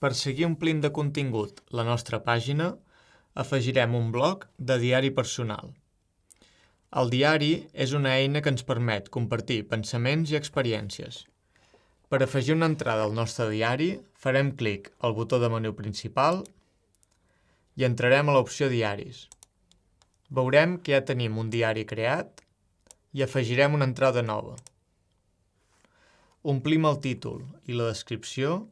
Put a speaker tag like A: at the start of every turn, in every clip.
A: Per seguir omplint de contingut la nostra pàgina, afegirem un bloc de diari personal. El diari és una eina que ens permet compartir pensaments i experiències. Per afegir una entrada al nostre diari, farem clic al botó de menú principal i entrarem a l'opció Diaris. Veurem que ja tenim un diari creat i afegirem una entrada nova. Omplim el títol i la descripció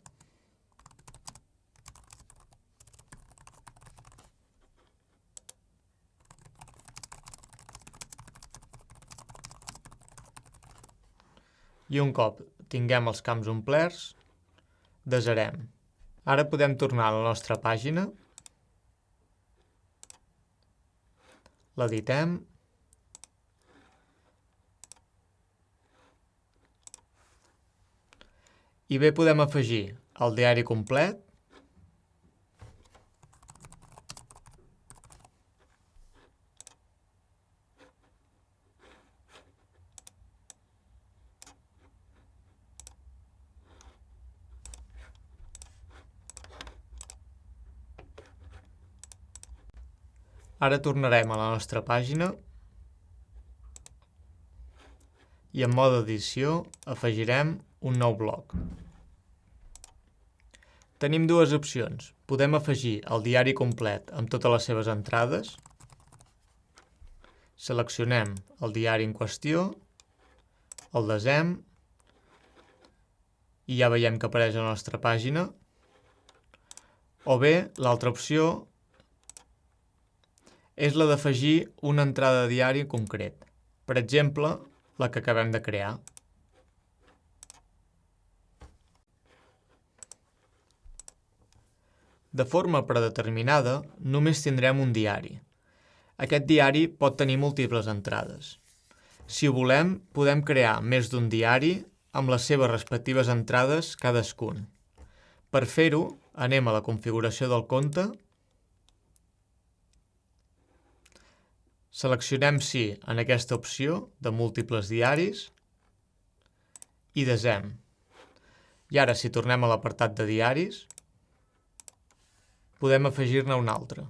A: i un cop tinguem els camps omplerts, desarem. Ara podem tornar a la nostra pàgina, l'editem i bé podem afegir el diari complet, ara tornarem a la nostra pàgina i en mode edició afegirem un nou bloc. Tenim dues opcions. Podem afegir el diari complet amb totes les seves entrades. Seleccionem el diari en qüestió, el desem i ja veiem que apareix a la nostra pàgina. O bé, l'altra opció és la d'afegir una entrada de diari concret, per exemple, la que acabem de crear. De forma predeterminada, només tindrem un diari. Aquest diari pot tenir múltiples entrades. Si ho volem, podem crear més d'un diari amb les seves respectives entrades cadascun. Per fer-ho, anem a la configuració del compte, seleccionem sí en aquesta opció de múltiples diaris i desem. I ara, si tornem a l'apartat de diaris, podem afegir-ne un altre.